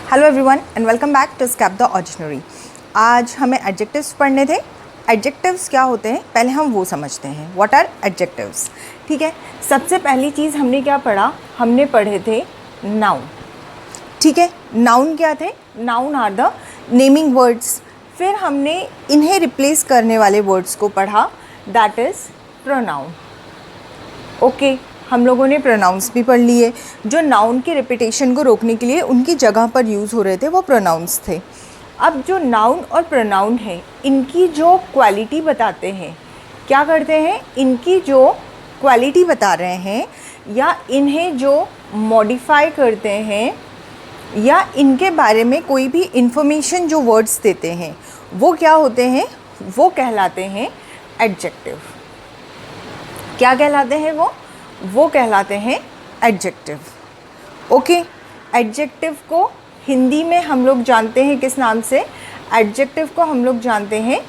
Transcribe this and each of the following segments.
Hello everyone and welcome back to escape the ordinary. आज हमें adjectives पढ़ने थे। एडजेक्टिव्स क्या होते हैं पहले हम वो समझते हैं। What are adjectives? ठीक है, सबसे पहली चीज़ हमने क्या पढ़ा? हमने पढ़े थे नाउन। ठीक है, नाउन क्या थे? Noun are the naming words. फिर हमने इन्हें रिप्लेस करने वाले वर्ड्स को पढ़ा, दैट इज़ प्रोनाउन। ओके, हम लोगों ने प्रोनाउंस भी पढ़ लिए। जो नाउन के रिपीटेशन को रोकने के लिए उनकी जगह पर यूज़ हो रहे थे वो प्रोनाउंस थे। अब जो नाउन और प्रोनाउन है, इनकी जो क्वालिटी बताते हैं, क्या करते हैं? इनकी जो क्वालिटी बता रहे हैं या इन्हें जो मॉडिफाई करते हैं या इनके बारे में कोई भी इंफॉर्मेशन जो वर्ड्स देते हैं, वो क्या होते हैं? वो कहलाते हैं एडजेक्टिव। क्या कहलाते हैं वो कहलाते हैं एडजेक्टिव। ओके, एडजेक्टिव को हिंदी में हम लोग जानते हैं किस नाम से? एडजेक्टिव को हम लोग जानते हैं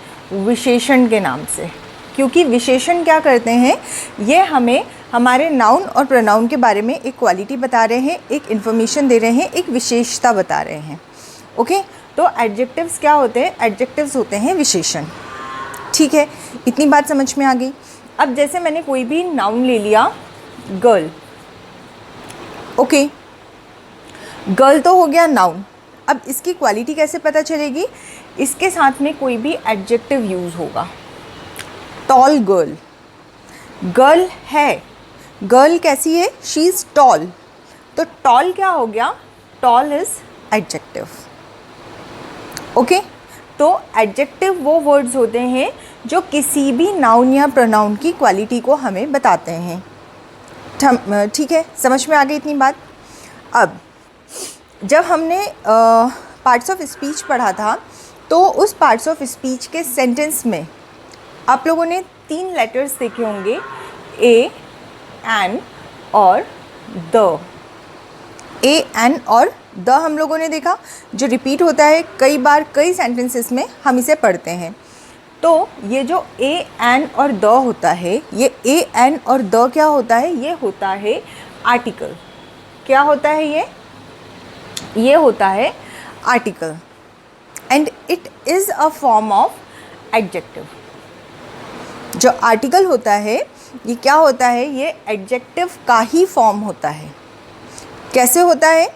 विशेषण के नाम से, क्योंकि विशेषण क्या करते हैं? ये हमें हमारे नाउन और प्रोनाउन के बारे में एक क्वालिटी बता रहे हैं, एक इन्फॉर्मेशन दे रहे हैं, एक विशेषता बता रहे हैं। ओके, तो एडजेक्टिव्स क्या होते हैं? एडजेक्टिव्स होते हैं विशेषण। ठीक है, इतनी बात समझ में आ गई। अब जैसे मैंने कोई भी नाउन ले लिया, गर्ल। ओके, गर्ल तो हो गया नाउन। अब इसकी क्वालिटी कैसे पता चलेगी? इसके साथ में कोई भी एडजेक्टिव यूज़ होगा। टॉल गर्ल, गर्ल है। गर्ल कैसी है? She is tall. तो टॉल क्या हो गया? Tall is adjective. ओके, तो एडजेक्टिव वो वर्ड्स होते हैं जो किसी भी नाउन या प्रोनाउन की क्वालिटी को हमें बताते हैं। ठीक है, समझ में आ गई इतनी बात। अब जब हमने पार्ट्स ऑफ स्पीच पढ़ा था, तो उस पार्ट्स ऑफ स्पीच के सेंटेंस में आप लोगों ने 3 लेटर्स देखे होंगे, ए, एन और द। ए, एन और द हम लोगों ने देखा, जो रिपीट होता है कई बार कई सेंटेंसेस में, हम इसे पढ़ते हैं। तो ये जो ए, एन और द होता है, ये ए, एन और द क्या होता है? ये होता है आर्टिकल। क्या होता है ये होता है article, and it is a form of adjective. जो आर्टिकल होता है ये क्या होता है? ये एडजेक्टिव का ही फॉर्म होता है। कैसे होता है?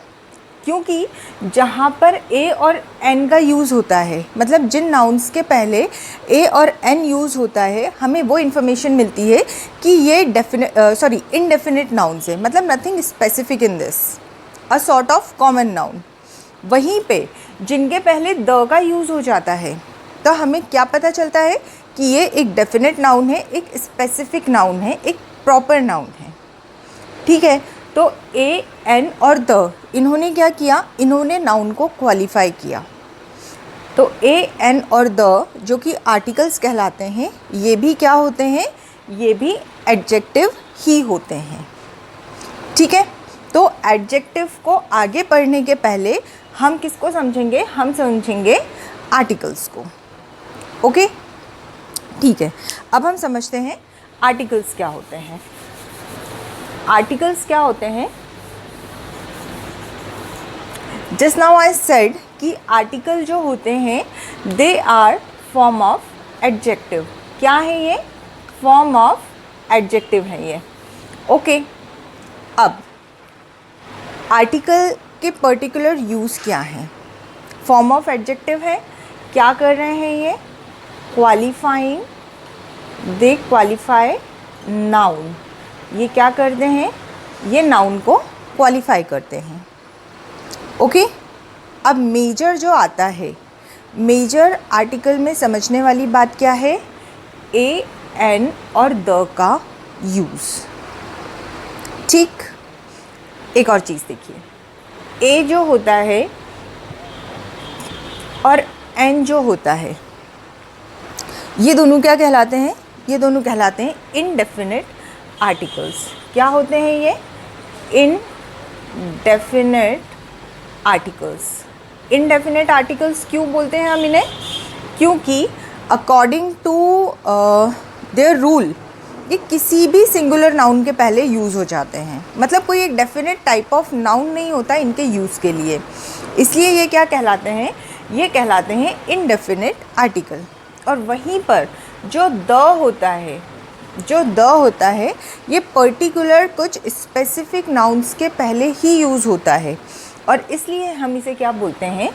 क्योंकि जहाँ पर ए और एन का यूज़ होता है, मतलब जिन नाउन्स के पहले ए और एन यूज़ होता है, हमें वो इन्फॉर्मेशन मिलती है कि ये इनडेफिनिट नाउन्स है, मतलब nothing specific in this, a sort of common noun. वहीं पे जिनके पहले द का यूज़ हो जाता है, तो हमें क्या पता चलता है कि ये एक डेफिनेट नाउन है, एक स्पेसिफिक नाउन है, एक प्रॉपर नाउन है। ठीक है, तो ए, एन और द, इन्होंने क्या किया? इन्होंने नाउन को क्वालिफाई किया। तो ए, एन और द जो कि आर्टिकल्स कहलाते हैं, ये भी क्या होते हैं? ये भी एडजेक्टिव ही होते हैं। ठीक है, तो एडजेक्टिव को आगे पढ़ने के पहले हम किसको समझेंगे? हम समझेंगे आर्टिकल्स को। ओके, ठीक है, अब हम समझते हैं आर्टिकल्स क्या होते हैं। आर्टिकल्स क्या होते हैं? जस्ट नाउ आई सेड कि आर्टिकल जो होते हैं, they are form of adjective. क्या है ये? फॉर्म ऑफ एडजेक्टिव है ये। ओके, अब आर्टिकल के पर्टिकुलर यूज़ क्या हैं? फॉर्म ऑफ एडजेक्टिव है, क्या कर रहे हैं ये? Qualifying, they qualify noun. ये क्या करते हैं? ये नाउन को क्वालिफाई करते हैं। ओके, अब मेजर जो आता है, मेजर आर्टिकल में समझने वाली बात क्या है? ए, एन और द का यूज़। ठीक, एक और चीज़ देखिए, ए जो होता है और एन जो होता है, ये दोनों क्या कहलाते हैं? ये दोनों कहलाते हैं इनडेफिनिट आर्टिकल्स। क्या होते हैं ये? Indefinite articles. इनडेफिनिट आर्टिकल्स क्यों बोलते हैं हम इन्हें? क्योंकि अकॉर्डिंग टू देयर रूल ये किसी भी सिंगुलर नाउन के पहले यूज़ हो जाते हैं, मतलब कोई एक डेफिनेट टाइप ऑफ नाउन नहीं होता इनके यूज़ के लिए, इसलिए ये क्या कहलाते हैं, ये कहलाते हैं इनडेफिनेट आर्टिकल। और वहीं पर जो द होता है, जो द होता है ये पर्टिकुलर कुछ स्पेसिफिक नाउन्स के पहले ही यूज़ होता है, और इसलिए हम इसे क्या बोलते हैं,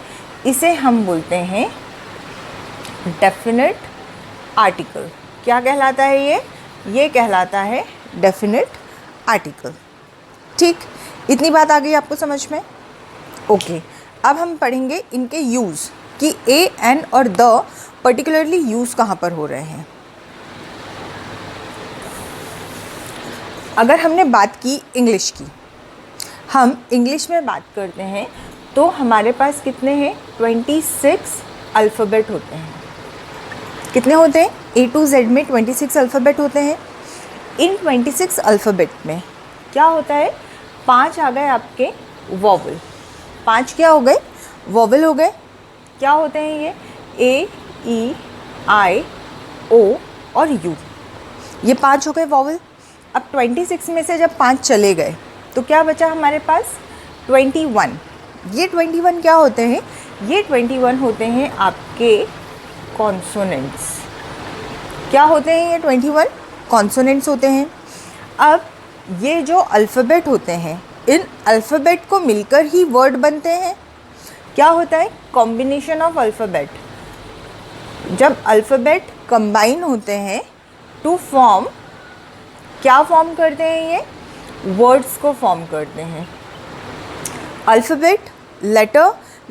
इसे हम बोलते हैं डेफिनेट आर्टिकल। क्या कहलाता है ये कहलाता है डेफिनेट आर्टिकल। ठीक, इतनी बात आ गई आपको समझ में? ओके, अब हम पढ़ेंगे इनके यूज़ कि ए, एन और द पर्टिकुलरली यूज़ कहाँ पर हो रहे हैं। अगर हमने बात की इंग्लिश की, हम इंग्लिश में बात करते हैं तो हमारे पास कितने हैं, 26 अल्फ़ाबेट होते हैं। कितने होते हैं? A to Z में 26 अल्फ़ाबेट होते हैं। इन 26 अल्फ़ाबेट में क्या होता है, 5 आ गए आपके वॉवल। 5 क्या हो गए? वॉवल हो गए। क्या होते हैं ये? A, E, I, O और U, ये 5 हो गए वॉवल। अब 26 में से जब 5 चले गए तो क्या बचा हमारे पास? 21। ये 21 क्या होते हैं? ये 21 होते हैं आपके कॉन्सोनेंट्स। क्या होते हैं ये 21? कॉन्सोनेंट्स होते हैं। अब ये जो अल्फ़ाबेट होते हैं, इन अल्फ़ाबेट को मिलकर ही वर्ड बनते हैं। क्या होता है? Combination of alphabet. जब अल्फ़ाबेट कंबाइन होते हैं टू फॉर्म, क्या फॉर्म करते हैं ये? वर्ड्स को फॉर्म करते हैं। अल्फ़ाबेट,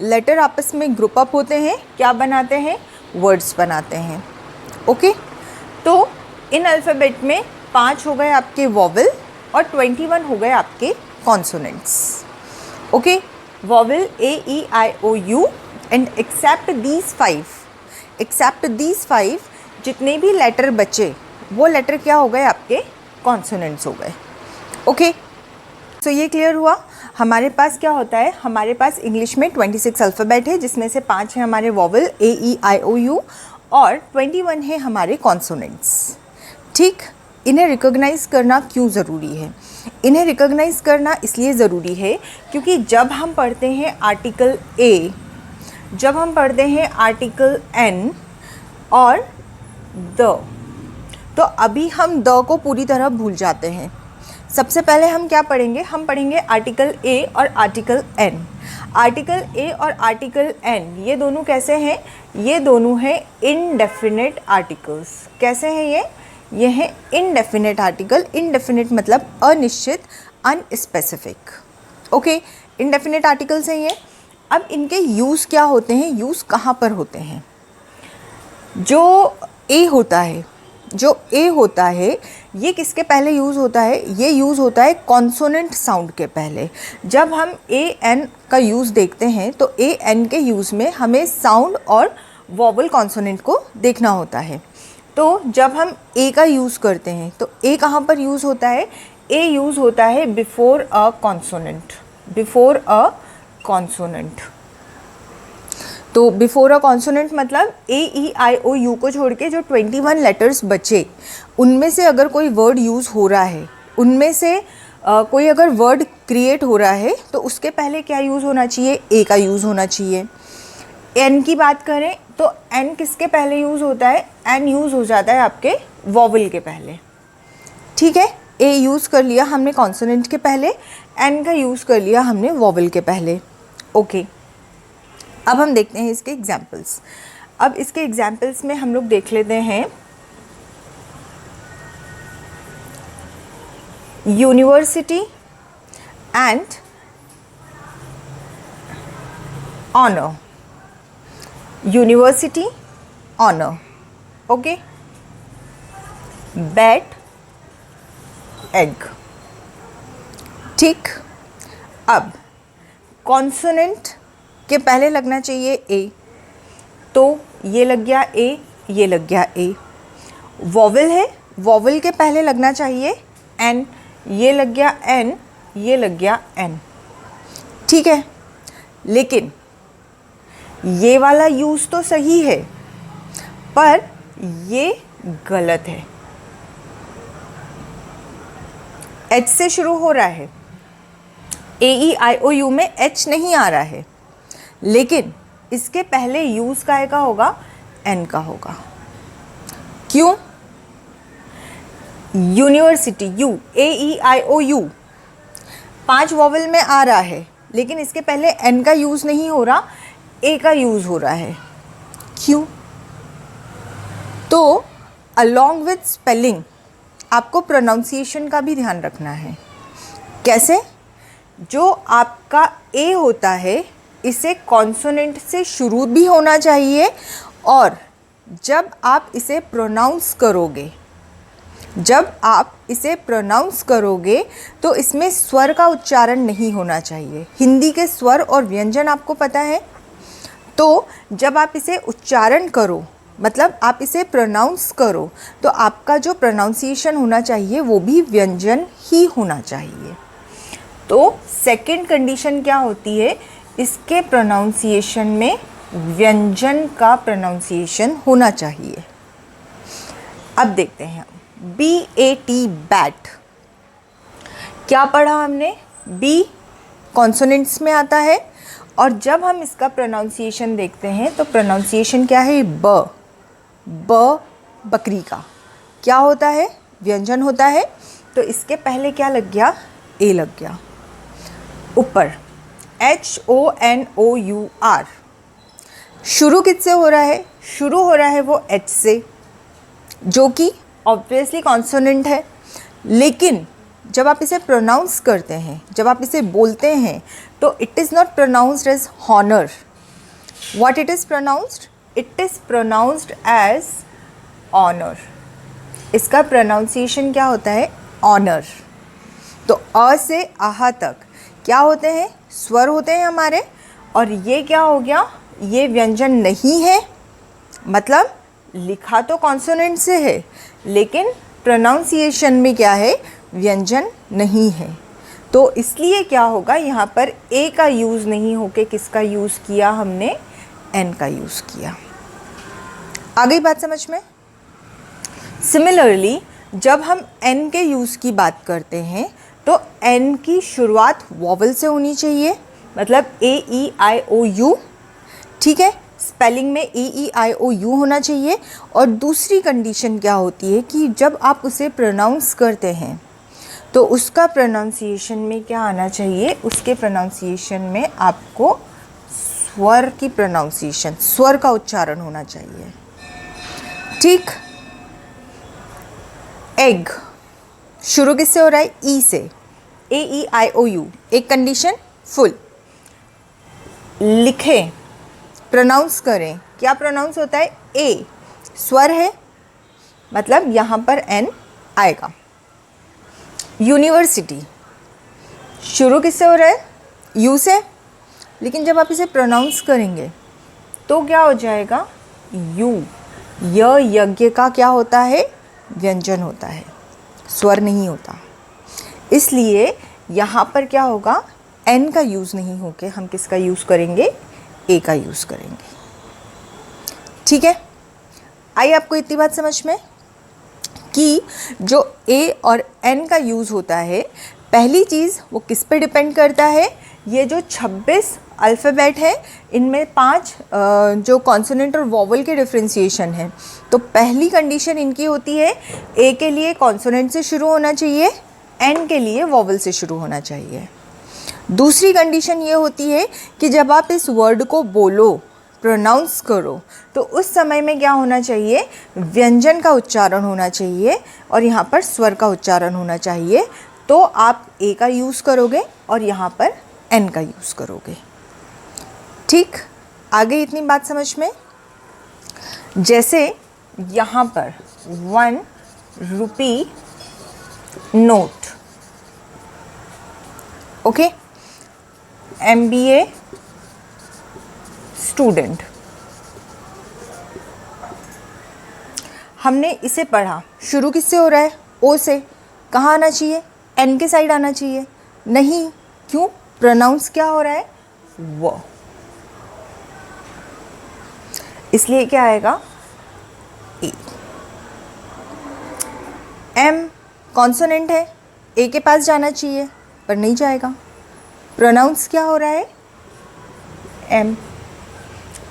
लेटर आपस में ग्रुप अप होते हैं, क्या बनाते हैं? वर्ड्स बनाते हैं। ओके, तो इन अल्फ़ाबेट में 5 हो गए आपके वॉवल और 21 हो गए आपके consonants. Okay, vowel A, E, I, O, U and except these 5 जितने भी लेटर बचे वो लेटर क्या हो गए? आपके कॉन्सोनेंट्स हो गए। ओके, तो ये क्लियर हुआ। हमारे पास क्या होता है, हमारे पास इंग्लिश में 26 अल्फ़ाबेट है, जिसमें से 5 है हमारे vowel A, E, I, O, U और 21 है हमारे कॉन्सोनेंट्स। ठीक, इन्हें रिकॉग्नाइज़ करना क्यों ज़रूरी है? इन्हें रिकॉग्नाइज़ करना इसलिए ज़रूरी है क्योंकि जब हम पढ़ते हैं आर्टिकल A, जब हम पढ़ते हैं आर्टिकल N और द, तो अभी हम द को पूरी तरह भूल जाते हैं। सबसे पहले हम क्या पढ़ेंगे? हम पढ़ेंगे आर्टिकल A और आर्टिकल N। आर्टिकल A और आर्टिकल N ये दोनों कैसे हैं? ये दोनों हैं इनडेफिनेट आर्टिकल्स। कैसे हैं ये? ये हैं इनडेफिनेट आर्टिकल। इनडेफिनेट मतलब अनिश्चित, अनस्पेसिफिक। ओके, इनडेफिनेट आर्टिकल्स हैं ये। अब इनके यूज़ क्या होते हैं, यूज़ कहाँ पर होते हैं? जो A होता है ये किसके पहले यूज़ होता है? ये यूज़ होता है कॉन्सोनेंट साउंड के पहले। जब हम A, N का यूज़ देखते हैं तो A, N के यूज़ में हमें साउंड और वॉवल कॉन्सोनेंट को देखना होता है। तो जब हम A का यूज़ करते हैं तो A कहाँ पर यूज़ होता है? A यूज़ होता है बिफोर अ कॉन्सोनेंट। तो बिफोर अ कॉन्सोनेंट मतलब A, E, I, O, U को छोड़ के जो 21 लेटर्स बचे उनमें से अगर कोई वर्ड यूज़ हो रहा है, उनमें से कोई अगर वर्ड क्रिएट हो रहा है तो उसके पहले क्या यूज़ होना चाहिए? A का यूज़ होना चाहिए। N की बात करें तो N किसके पहले यूज़ होता है? N यूज़ हो जाता है आपके वॉवल के पहले। ठीक है, A यूज़ कर लिया हमने कॉन्सोनेंट के पहले, N का यूज़ कर लिया हमने वॉवल के पहले। ओके, अब हम देखते हैं इसके एग्जाम्पल्स। अब इसके एग्जाम्पल्स में हम लोग देख लेते हैं university and honour. University, honour. Okay, bat, egg. ठीक, अब कॉन्सोनेंट के पहले लगना चाहिए A, तो ये लग गया A, ये लग गया A। वॉवल है, वॉवल के पहले लगना चाहिए N, ये लग गया N, ये लग गया N। ठीक है, लेकिन ये वाला यूज़ तो सही है पर ये गलत है। एच से शुरू हो रहा है, AEIOU में एच नहीं आ रहा है, लेकिन इसके पहले यूज़ का होगा, एन का होगा। क्यों? यूनिवर्सिटी, यू, AEIOU 5 वॉवल में आ रहा है, लेकिन इसके पहले एन का यूज़ नहीं हो रहा, ए का यूज़ हो रहा है। क्यों? तो अलॉन्ग विथ स्पेलिंग आपको प्रोनाउंसिएशन का भी ध्यान रखना है। कैसे? जो आपका ए होता है इसे कॉन्सोनेंट से शुरू भी होना चाहिए, और जब आप इसे प्रोनाउंस करोगे तो इसमें स्वर का उच्चारण नहीं होना चाहिए। हिंदी के स्वर और व्यंजन आपको पता है, तो जब आप इसे उच्चारण करो, मतलब आप इसे प्रोनाउंस करो, तो आपका जो प्रोनाउंसिएशन होना चाहिए वो भी व्यंजन ही होना चाहिए। तो सेकंड कंडीशन क्या होती है? इसके प्रोनाउंसिएशन में व्यंजन का प्रोनाउंसिएशन होना चाहिए। अब देखते हैं BAT, बैट। क्या पढ़ा हमने? बी कॉन्सोनेंट्स में आता है, और जब हम इसका प्रोनाउंसिएशन देखते हैं तो प्रोनाउंसिएशन क्या है? ब बकरी का क्या होता है? व्यंजन होता है। तो इसके पहले क्या लग गया? ए लग गया। ऊपर HONOUR शुरू किससे हो रहा है? शुरू हो रहा है वो एच से, जो कि ऑब्वियसली कॉन्सोनेंट है, लेकिन जब आप इसे प्रोनाउंस करते हैं, जब आप इसे बोलते हैं, तो it is not pronounced as honour. What it is pronounced? It is pronounced as honour. इसका प्रोनाउंसिएशन क्या होता है? ऑनर। तो अ से आहा तक क्या होते हैं? स्वर होते हैं हमारे, और ये क्या हो गया? ये व्यंजन नहीं है, मतलब लिखा तो कॉन्सोनेंट से है, लेकिन प्रोनाउंसिएशन में क्या है? व्यंजन नहीं है। तो इसलिए क्या होगा? यहाँ पर ए का यूज़ नहीं होके किसका यूज़ किया हमने? एन का यूज़ किया। आ गई बात समझ में? सिमिलरली जब हम एन के यूज़ की बात करते हैं तो एन की शुरुआत वॉवल से होनी चाहिए, मतलब AEIOU, ठीक है। स्पेलिंग में AEIOU होना चाहिए। और दूसरी कंडीशन क्या होती है कि जब आप उसे प्रोनाउंस करते हैं तो उसका प्रोनाउंसिएशन में क्या आना चाहिए? उसके प्रोनाउंसिएशन में आपको स्वर की प्रोनाउंसिएशन, स्वर का उच्चारण होना चाहिए, ठीक। एग शुरू किससे हो रहा है? ई से, AEIOU, एक कंडीशन फुल। लिखें, प्रोनाउंस करें, क्या प्रोनाउंस होता है? ए स्वर है, मतलब यहाँ पर एन आएगा। यूनिवर्सिटी शुरू किससे हो रहा है? यू से, लेकिन जब आप इसे प्रोनाउंस करेंगे तो क्या हो जाएगा? यू। यज्ञ का क्या होता है? व्यंजन होता है, स्वर नहीं होता। इसलिए यहाँ पर क्या होगा? एन का यूज़ नहीं होके हम किसका यूज़ करेंगे? ए का यूज़ करेंगे, ठीक है। आई आपको इतनी बात समझ में कि जो ए और एन का यूज़ होता है, पहली चीज़ वो किस पे डिपेंड करता है? ये जो 26 अल्फ़ाबेट है, इनमें 5 जो कॉन्सोनेंट और वॉवल के डिफ्रेंशिएशन है। तो पहली कंडीशन इनकी होती है, ए के लिए कॉन्सोनेंट से शुरू होना चाहिए, एन के लिए वॉवल से शुरू होना चाहिए। दूसरी कंडीशन ये होती है कि जब आप इस वर्ड को बोलो, प्रोनाउंस करो, तो उस समय में क्या होना चाहिए? व्यंजन का उच्चारण होना चाहिए, और यहाँ पर स्वर का उच्चारण होना चाहिए। तो आप ए का यूज़ करोगे और यहाँ पर एन का यूज़ करोगे, ठीक। आगे इतनी बात समझ में? जैसे यहाँ पर 1 rupee note, okay. MBA student, हमने इसे पढ़ा, शुरू किससे हो रहा है? ओ से। कहाँ आना चाहिए? एन के साइड आना चाहिए, नहीं। क्यों? प्रोनाउंस क्या हो रहा है? वो। इसलिए क्या आएगा? ए। एम कॉन्सोनेंट है, ए के पास जाना चाहिए पर नहीं जाएगा। प्रोनाउंस क्या हो रहा है? एम।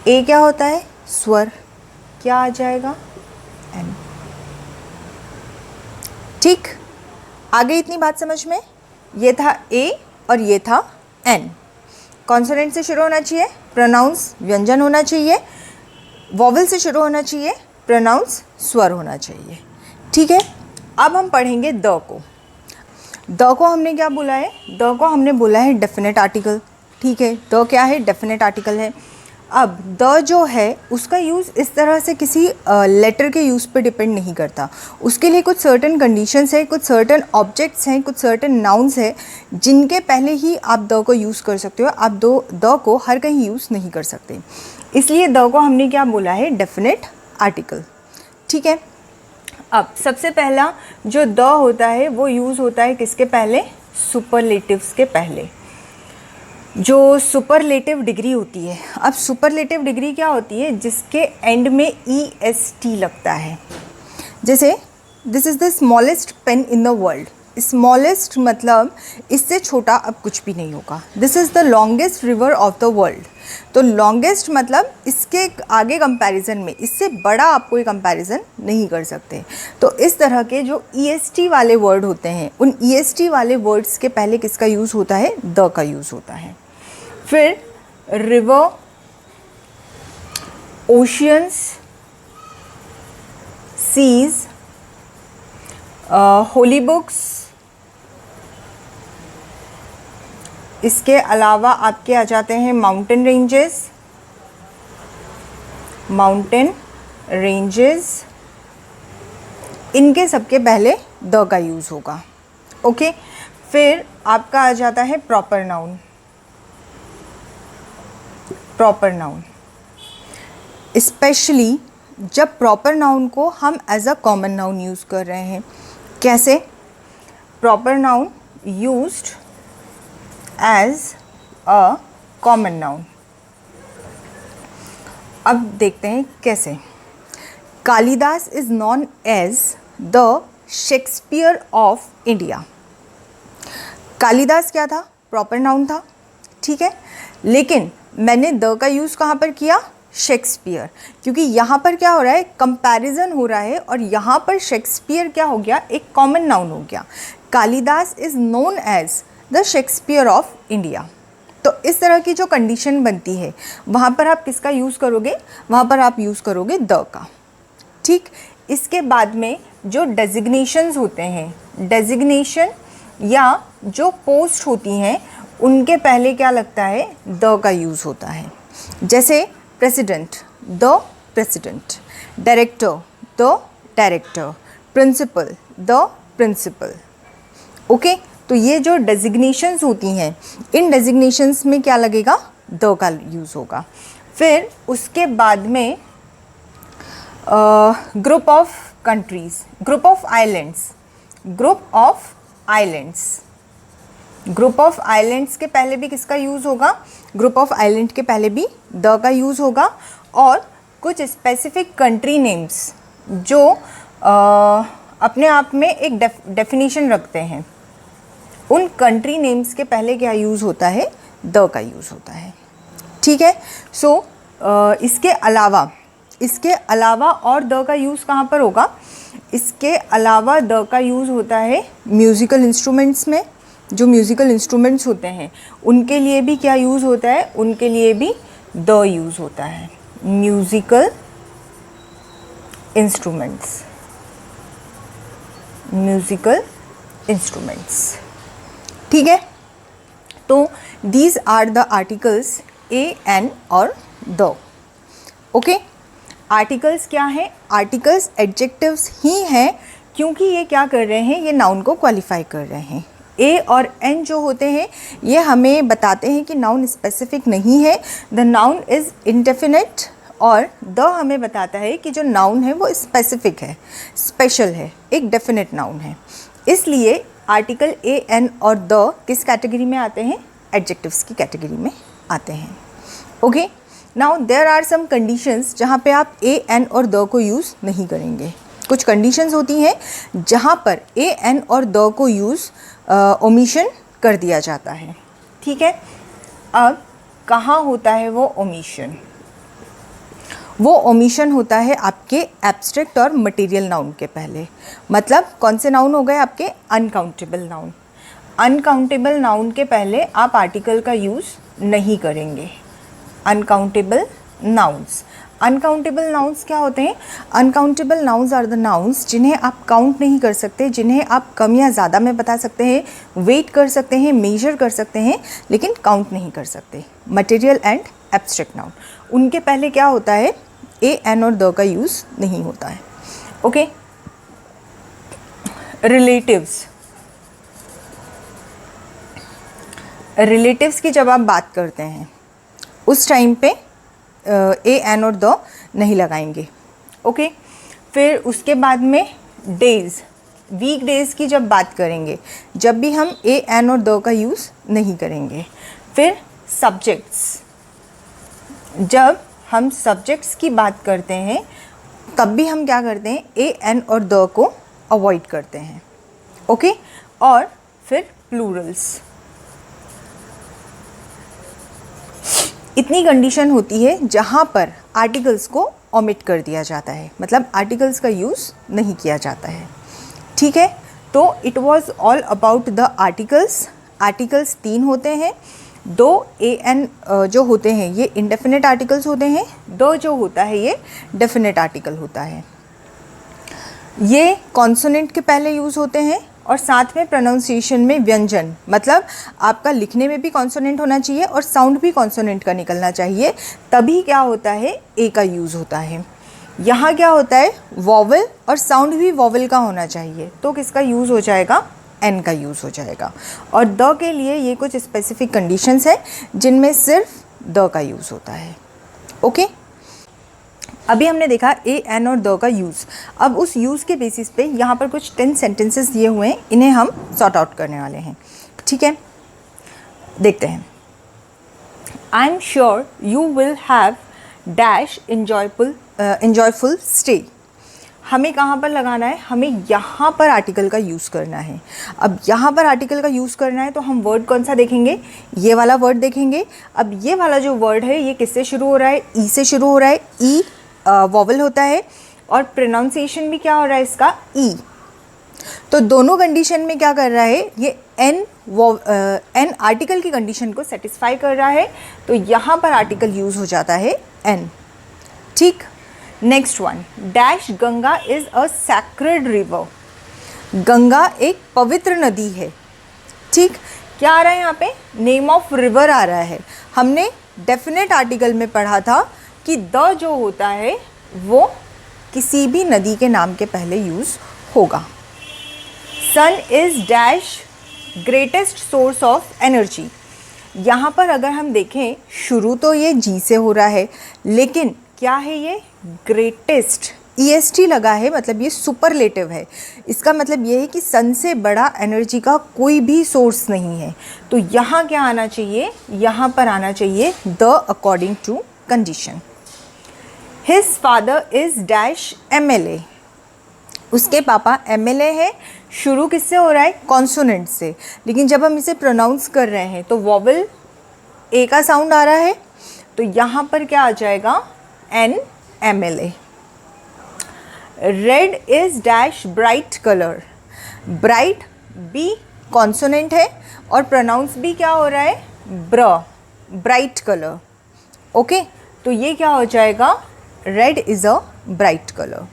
ए क्या होता है? स्वर। क्या आ जाएगा? एन। ठीक, आ गई इतनी बात समझ में? ये था ए और ये था एन। कॉन्सोनेंट से शुरू होना चाहिए, प्रोनाउंस व्यंजन होना चाहिए। वॉवल से शुरू होना चाहिए, प्रोनाउंस स्वर होना चाहिए। ठीक है, अब हम पढ़ेंगे द को। द को हमने क्या बोला है? द को हमने बोला है डेफिनेट आर्टिकल। ठीक है, द क्या है? डेफिनेट आर्टिकल है। अब द जो है उसका यूज़ इस तरह से किसी लेटर के यूज़ पे डिपेंड नहीं करता। उसके लिए कुछ सर्टेन कंडीशंस है, कुछ सर्टेन ऑब्जेक्ट्स हैं, कुछ सर्टेन नाउन्स है जिनके पहले ही आप द को यूज़ कर सकते हो। आप द को हर कहीं यूज़ नहीं कर सकते, इसलिए द को हमने क्या बोला है? Definite article. ठीक है, अब सबसे पहला जो द होता है वो यूज़ होता है किसके पहले? सुपरलेटिव्स के पहले। जो सुपरलेटिव डिग्री होती है, अब सुपरलेटिव डिग्री क्या होती है? जिसके एंड में EST लगता है। जैसे this is the smallest pain in the world. Smallest मतलब इससे छोटा अब कुछ भी नहीं होगा। This is the longest river of the world. तो लॉन्गेस्ट मतलब इसके आगे कंपैरिजन में इससे बड़ा आप कोई कंपैरिजन नहीं कर सकते। तो इस तरह के जो EST वाले वर्ड होते हैं, उन EST वाले वर्ड्स के पहले किसका यूज़ होता है? द का यूज़ होता है। फिर river, oceans, seas, holy books, इसके अलावा आपके आ जाते हैं माउंटेन रेंजेस। माउंटेन रेंजेस, इनके सबके पहले द का यूज़ होगा। ओके, फिर आपका आ जाता है proper noun. Proper noun specially जब प्रॉपर नाउन को हम as a common noun use कर रहे हैं। कैसे? Proper noun used as a common noun. अब देखते हैं कैसे। Kalidas is known as the Shakespeare of India. Kalidas क्या था? प्रॉपर नाउन था। ठीक है, लेकिन मैंने द का यूज़ कहाँ पर किया? शेक्सपियर, क्योंकि यहाँ पर क्या हो रहा है? कंपैरिजन हो रहा है और यहाँ पर शेक्सपियर क्या हो गया? एक कॉमन नाउन हो गया। Kalidas is known as the Shakespeare of India. तो इस तरह की जो कंडीशन बनती है वहाँ पर आप किसका यूज़ करोगे? वहाँ पर आप यूज़ करोगे द का। ठीक, इसके बाद में जो डेजिग्नेशंस होते हैं, डेजिग्नेशन या जो पोस्ट होती हैं, उनके पहले क्या लगता है? द का यूज़ होता है। जैसे president, the president. Director, the director. Principal, the principal. Okay, तो ये जो डेजिग्नेशंस होती हैं, इन डेजिग्नेशंस में क्या लगेगा? द का यूज़ होगा। फिर उसके बाद में group of countries, group of islands. Group of islands, group of islands के पहले भी किसका यूज़ होगा? ग्रुप ऑफ आइलैंड के पहले भी द का यूज़ होगा। और कुछ स्पेसिफिक कंट्री नेम्स जो अपने आप में एक डेफिनेशन रखते हैं, उन कंट्री नेम्स के पहले क्या यूज़ होता है? द का यूज़ होता है। ठीक है, सो इसके अलावा और द का यूज़ कहाँ पर होगा? इसके अलावा द का यूज़ होता है म्यूज़िकल इंस्ट्रूमेंट्स में। जो म्यूज़िकल इंस्ट्रूमेंट्स होते हैं उनके लिए भी क्या यूज़ होता है? उनके लिए भी द यूज़ होता है। Musical instruments, musical instruments. ठीक है, तो these are the articles a, N और द। ओके, आर्टिकल्स क्या हैं? आर्टिकल्स एडजेक्टिव्स ही हैं, क्योंकि ये क्या कर रहे हैं? ये नाउन को क्वालिफाई कर रहे हैं। ए और एन जो होते हैं ये हमें बताते हैं कि नाउन स्पेसिफिक नहीं है, द नाउन इज़ इंडेफिनिट। और द हमें बताता है कि जो नाउन है वो स्पेसिफिक है, स्पेशल है, एक डेफिनेट नाउन है। इसलिए आर्टिकल ए, एन और द किस कैटेगरी में आते हैं? एडजेक्टिव्स की कैटेगरी में आते हैं। Okay, now there are some conditions जहाँ पे आप ए, एन और द को यूज़ नहीं करेंगे। कुछ कंडीशंस होती हैं जहाँ पर ए एन और द को यूज़ ओमिशन कर दिया जाता है। ठीक है, अब कहाँ होता है वो ओमिशन? वो ओमिशन होता है आपके एब्स्ट्रैक्ट और मटेरियल नाउन के पहले। मतलब कौन से नाउन हो गए आपके? Uncountable noun. अनकाउंटेबल नाउन के पहले आप आर्टिकल का यूज़ नहीं करेंगे। Uncountable nouns. अनकाउंटेबल नाउन्स क्या होते हैं? Uncountable nouns are the nouns जिन्हें आप काउंट नहीं कर सकते, जिन्हें आप कम या ज़्यादा में बता सकते हैं, वेट कर सकते हैं, मेजर कर सकते हैं, लेकिन काउंट नहीं कर सकते। मटेरियल एंड एब्स्ट्रैक्ट नाउन, उनके पहले क्या होता है? ए एन और द का यूज़ नहीं होता है। Okay, relatives. रिलेटिव्स की जब आप बात करते हैं उस टाइम पे ए एन और द नहीं लगाएंगे। ओके, फिर उसके बाद में डेज़, वीक डेज़ की जब बात करेंगे, जब भी हम ए एन और द का यूज़ नहीं करेंगे। फिर सब्जेक्ट्स, जब हम सब्जेक्ट्स की बात करते हैं तब भी हम क्या करते हैं? ए एन और द को अवॉइड करते हैं। ओके, और फिर प्लूरल्स। इतनी कंडीशन होती है जहाँ पर आर्टिकल्स को ओमिट कर दिया जाता है, मतलब आर्टिकल्स का यूज़ नहीं किया जाता है। ठीक है, तो it was all about the articles. Articles 3 होते हैं। 2 ए एन जो होते हैं ये इंडेफिनिट आर्टिकल्स होते हैं, 2 जो होता है ये डेफिनेट आर्टिकल होता है। ये कॉन्सोनेंट के पहले यूज़ होते हैं और साथ में प्रोनाउंसिएशन में व्यंजन, मतलब आपका लिखने में भी कॉन्सोनेंट होना चाहिए और साउंड भी कॉन्सोनेंट का निकलना चाहिए, तभी क्या होता है? ए का यूज़ होता है। यहाँ क्या होता है? वॉवल, और साउंड भी वॉवल का होना चाहिए, तो किसका यूज़ हो जाएगा? एन का यूज़ हो जाएगा। और द के लिए ये कुछ स्पेसिफिक कंडीशंस हैं जिनमें सिर्फ द का यूज़ होता है। ओके, अभी हमने देखा ए एन और द का यूज़। अब उस यूज़ के बेसिस पे यहाँ पर कुछ 10 सेंटेंसेस दिए हुए हैं, इन्हें हम सॉर्ट आउट करने वाले हैं। ठीक है, देखते हैं। I am sure you will have dash enjoyful stay. हमें कहाँ पर लगाना है? हमें यहाँ पर आर्टिकल का यूज़ करना है। अब यहाँ पर आर्टिकल का यूज़ करना है तो हम वर्ड कौन सा देखेंगे? ये वाला वर्ड देखेंगे। अब ये वाला जो वर्ड है ये किससे शुरू हो रहा है? ई से शुरू हो रहा है। ई वॉवल होता है और प्रोनाउंसिएशन भी क्या हो रहा है इसका? ई। तो दोनों कंडीशन में क्या कर रहा है? ये एन आर्टिकल की कंडीशन को सेटिस्फाई कर रहा है, तो यहाँ पर आर्टिकल यूज़ हो जाता है एन। ठीक, next one, dash Ganga is a sacred river. Ganga एक पवित्र नदी है। ठीक, क्या आ रहा है यहाँ पे? नेम ऑफ रिवर आ रहा है। हमने डेफिनेट आर्टिकल में पढ़ा था कि द जो होता है वो किसी भी नदी के नाम के पहले यूज़ होगा। Sun is dash greatest source of energy. यहाँ पर अगर हम देखें शुरू तो ये जी से हो रहा है, लेकिन क्या है ये? ग्रेटेस्ट, EST लगा है, मतलब ये सुपरलेटिव है। इसका मतलब ये है कि सन से बड़ा एनर्जी का कोई भी सोर्स नहीं है। तो यहाँ क्या आना चाहिए? यहाँ पर आना चाहिए the according to condition. His father is dash MLA। उसके पापा MLA है। शुरू किससे हो रहा है? कॉन्सोनेंट से, लेकिन जब हम इसे प्रोनाउंस कर रहे हैं तो वॉवल ए का साउंड आ रहा है, तो यहाँ पर क्या आ जाएगा? An MLA। Red is dash bright colour. Bright B consonant है और प्रोनाउंस भी क्या हो रहा है? ब्र, ब्राइट कलर। ओके, तो ये क्या हो जाएगा? Red is a bright colour.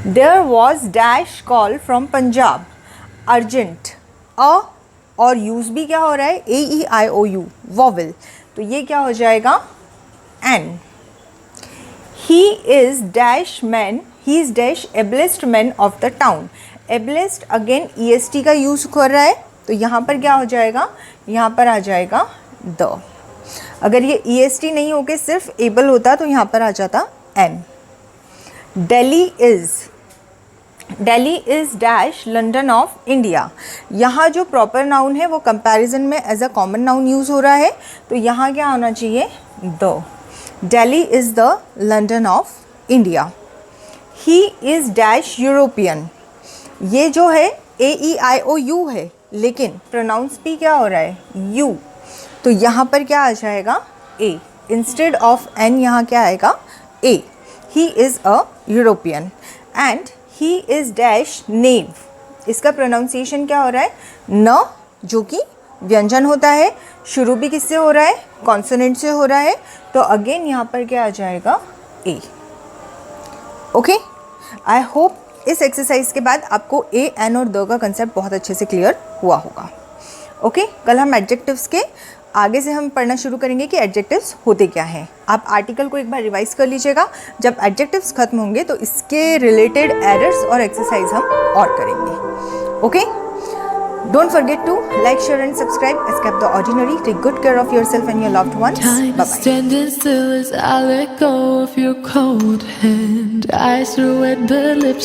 There was dash call from Punjab. Urgent, अ और यूज़ भी क्या हो रहा है? AEIOU वॉवल, तो ये क्या हो जाएगा? An. He is dash man, he is dash ablest man of the town. Ablest again EST का यूज़ कर रहा है, तो यहाँ पर क्या हो जाएगा? यहाँ पर आ जाएगा द। अगर ये EST नहीं होके सिर्फ एबल होता तो यहाँ पर आ जाता an. Delhi is dash London of India. यहाँ जो प्रॉपर नाउन है वो कंपैरिजन में as a common noun use हो रहा है, तो यहाँ क्या होना चाहिए? The. Delhi is the London of India. He is dash European. ये जो है AEIOU है, लेकिन प्रोनाउंस भी क्या हो रहा है, यू। तो यहाँ पर क्या आ जाएगा, ए। इंस्टेड ऑफ एन यहाँ क्या आएगा, a. He is a European and he is dash knave. इसका प्रोनाउंसिएशन क्या हो रहा है, न, जो कि व्यंजन होता है, शुरू भी किससे हो रहा है, कॉन्सोनेंट से हो रहा है, तो अगेन यहाँ पर क्या आ जाएगा, ए। ओके, आई होप इस एक्सरसाइज के बाद आपको ए, एन और द का कंसेप्ट बहुत अच्छे से क्लियर हुआ होगा। ओके, कल हम एडजेक्टिव्स के आगे से हम पढ़ना शुरू करेंगे कि एडजेक्टिव्स होते क्या हैं। आप आर्टिकल को एक बार रिवाइज कर लीजिएगा। जब एडजेक्टिव्स खत्म होंगे तो इसके रिलेटेड एरर्स और एक्सरसाइज हम और करेंगे। Okay, don't forget to like, share and subscribe. Escape the ordinary. Take good care of yourself and your loved ones. Time Bye is bye. standing still as I let go of your cold hand. Eyes through wet, but lips